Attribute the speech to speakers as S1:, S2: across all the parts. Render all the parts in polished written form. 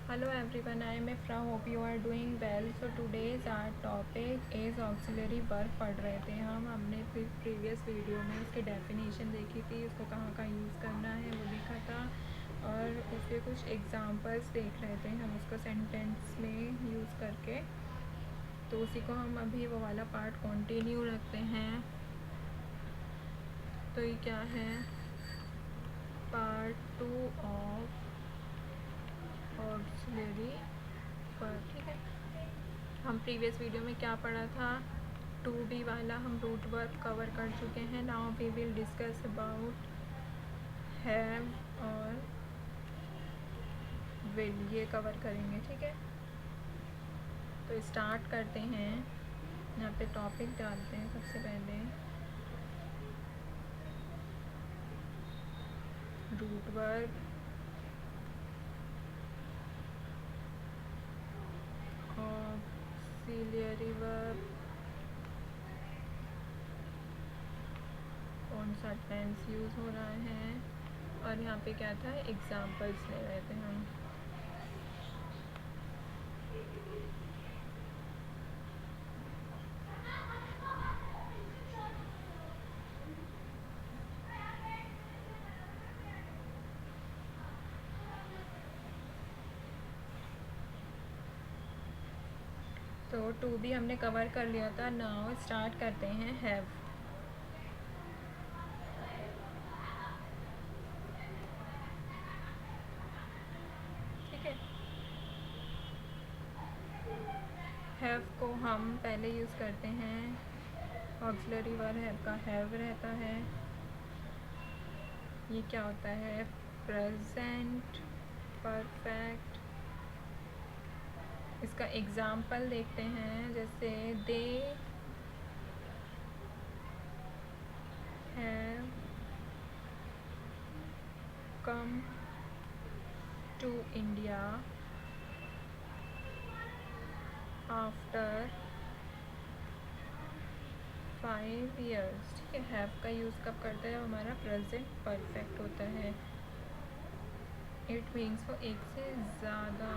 S1: Hello everyone, I am Ifra. Hope you are doing well. So today's our topic is auxiliary verb पढ़ रहे थे हमने previous video में उसकी definition देखी थी, उसको कहाँ कहाँ यूज़ करना है वो देखा था और उसके कुछ एग्जांपल्स देख रहे थे हम उसको सेंटेंस में यूज़ करके। तो उसी को हम अभी वो वाला पार्ट कंटिन्यू रखते हैं। तो ये क्या है, पार्ट 2 ऑफ ऑक्सिलरी वर्ब। ठीक है, हम प्रीवियस वीडियो में क्या पढ़ा था, 2B वाला हम रूट वर्ब कवर कर चुके हैं। Now we will discuss about have और विल, ये कवर करेंगे। ठीक है, तो स्टार्ट करते हैं। यहाँ पे टॉपिक डालते हैं सबसे पहले, रूट वर्ब ऑक्सिलियरी वर्ब, कौन सा टेंस यूज़ हो रहा है, और यहाँ पे क्या था, एग्जाम्पल्स ले रहे थे हम। तो 2B हमने कवर कर लिया था। नाउ स्टार्ट करते हैं हैव। ठीक है, हैव को हम पहले यूज़ करते हैं, ऑक्सिलरी वर्ब हैव का हैव रहता है। ये क्या होता है, प्रेजेंट परफेक्ट। इसका एग्जाम्पल देखते हैं, जैसे they have come to India after 5 years। ठीक है, हैव का यूज़ कब करते हैं, हमारा प्रेजेंट परफेक्ट होता है। इट मीन्स वो एक से ज़्यादा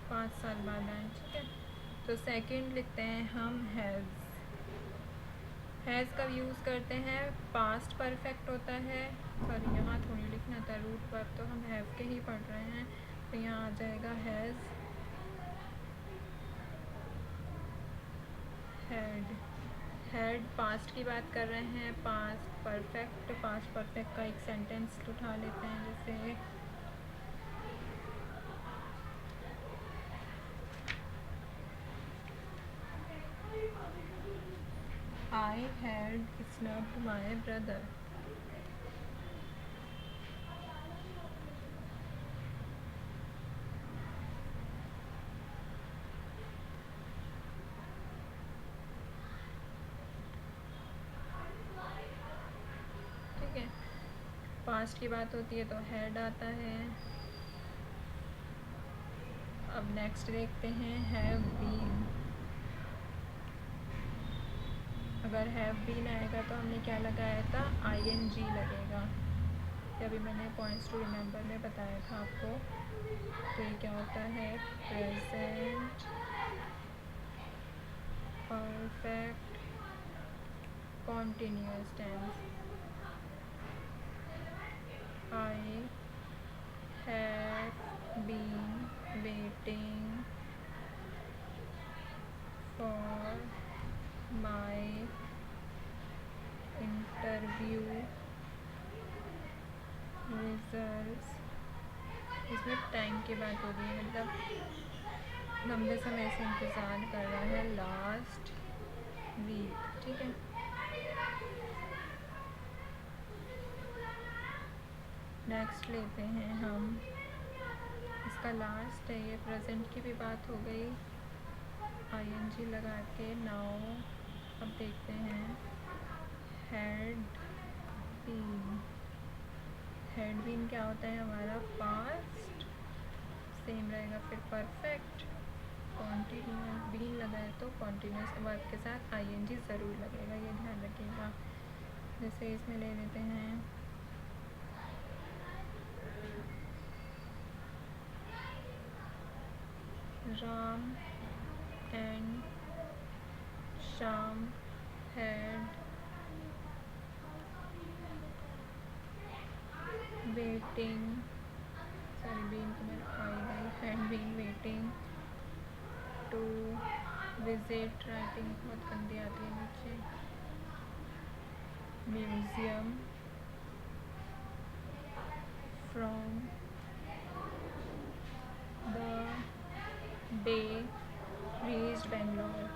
S1: 5 साल बाद आए। ठीक है, तो सेकंड लिखते हैं हम हैज़। हैज़ कब यूज़ करते हैं, पास्ट परफेक्ट होता है। सॉरी, यहाँ थोड़ी लिखना था, रूट वर्ब तो हम हैव के ही पढ़ रहे हैं, तो यहाँ आ जाएगा हैज़ हैड। हैड पास्ट की बात कर रहे हैं, पास्ट परफेक्ट। पास्ट परफेक्ट का एक सेंटेंस उठा लेते हैं, जैसे I had snubbed my brother. ठीक है, पास्ट की बात होती है तो हैड आता है। अब नेक्स्ट देखते हैं हैव बीन। अगर हैव बीन आएगा तो हमने क्या लगाया था, ING लगेगा। अभी मैंने पॉइंट्स टू रिमेंबर में बताया था आपको। तो ये क्या होता है, present perfect continuous tense. I have been waiting for my interview results. इसमें टाइम की बात हो रही है, मतलब लंबे समय से इंतज़ार कर रहा है, लास्ट वीक। ठीक है, नेक्स्ट लेते हैं हम, इसका लास्ट है, ये प्रेजेंट की भी बात हो गई, ING लगा के। नाउ अब देखते हैं हैड बीन। हैड बीन क्या होता है, हमारा पास्ट सेम रहेगा, फिर परफेक्ट कॉन्टीन्यूस। बीन लगा है तो कॉन्टीन्यूस वर्ब के साथ ING ज़रूर लगेगा, ये ध्यान रखिएगा। जैसे इसमें ले लेते हैं Ram and Shyam had waiting, sorry been तो मेरा आ ही गई, had been waiting to visit, writing बहुत गंदी आती है नीचे, museum from the day reached Bangalore.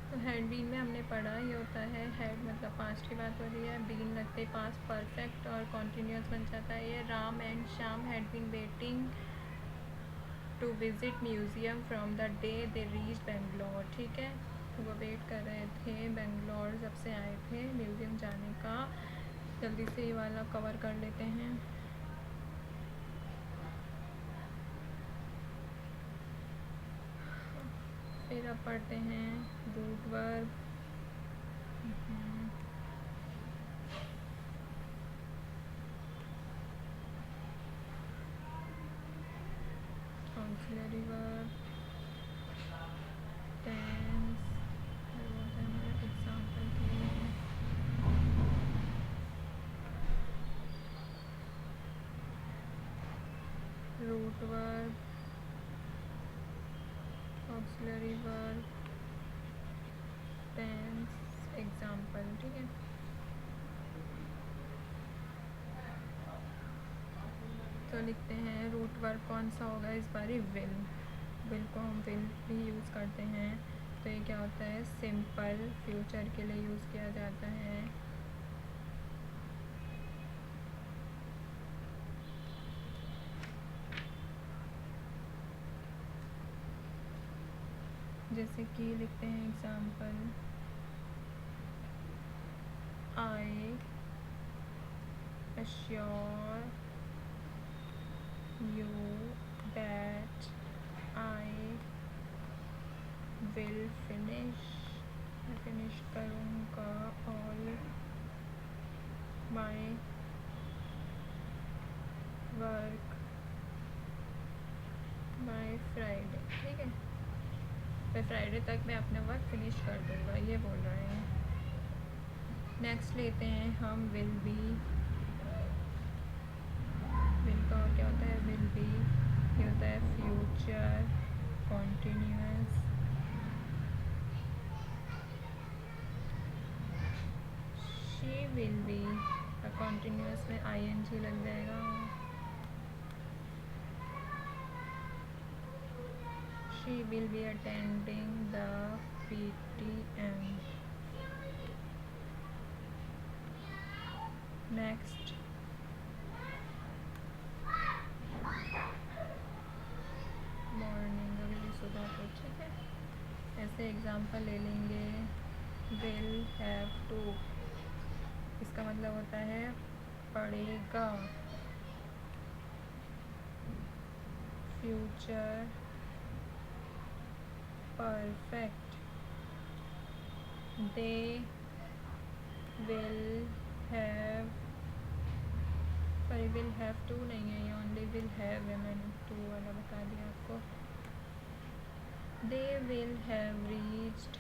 S1: तो हैड बीन में हमने पढ़ा ये होता है, हैड मतलब पास्ट की बात हो रही है, बीन लगते पास्ट परफेक्ट और कॉन्टीन्यूस बन जाता है। ये Ram and Shyam had been waiting to visit museum from the day they reach Bangalore. ठीक है, तो वो वेट कर रहे थे बेंगलोर जब से आए थे म्यूज़ियम जाने का। जल्दी से ये वाला कवर कर लेते हैं। फिर अब पढ़ते हैं root verb. Auxiliary verb, verb, auxiliary verb, tense, example. ठीक है, तो लिखते हैं रूट वर्ब कौन सा होगा इस बारी, विल। विल को हम विल भी यूज़ करते हैं, तो ये क्या होता है, सिंपल फ्यूचर के लिए यूज़ किया जाता है। जैसे कि लिखते हैं example, I assure you that I will finish, मैं फिनिश करूँगा all my work by Friday. ठीक है, फिर फ्राइडे तक मैं अपना वर्क फिनिश कर दूँगा, ये बोल रहे हैं। नेक्स्ट लेते हैं हम विल बी। विल का और क्या होता है, विल बी ये होता है future continuous. She will be, continuous में आईएनजी लग जाएगा। She will be attending the PTM। Next morning, अगली सुबह को। ठीक है, ऐसे एग्जाम्पल ले लेंगे। विल हैव टू, इसका मतलब होता है पढ़ेगा। Future perfect, they will have, पर विल हैव टू नहीं है, ये ओनली विल हैव है, मैंने टू वाला बता दिया आपको। दे विल हैव रीच्ड,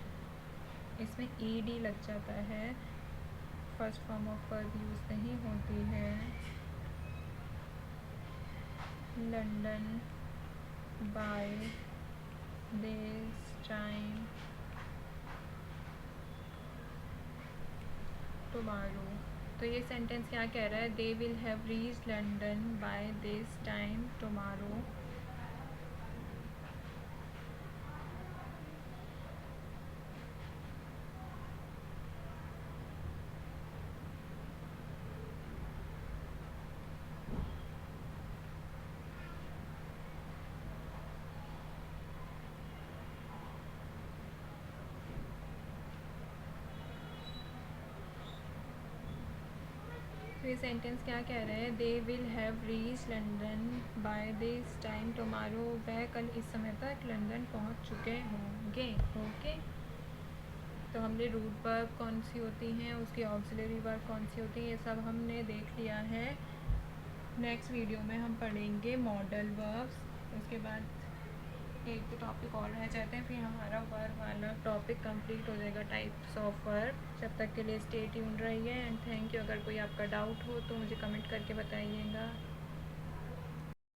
S1: इसमें ईडी लग जाता है, first form of verb use नहीं होती है। London by this time tomorrow, तो ये सेंटेंस क्या कह रहा है, they will have reached London by this time tomorrow. तो ये सेंटेंस क्या कह रहे हैं, they will have reach London by this time tomorrow, वह कल इस समय तक लंदन पहुंच चुके होंगे। ओके, तो हमने रूट वर्ब कौन सी होती हैं, उसकी ऑक्सिलरी वर्ब कौन सी होती है, ये सब हमने देख लिया है। नेक्स्ट वीडियो में हम पढ़ेंगे मॉडल वर्ब्स, उसके बाद एक तो टॉपिक और रह जाते हैं, फिर हमारा वर्ब वाला टॉपिक कंप्लीट हो जाएगा, टाइप्स ऑफ वर्ब। जब तक के लिए स्टे ट्यून्ड रहिए एंड थैंक यू। अगर कोई आपका डाउट हो तो मुझे कमेंट करके बताइएगा।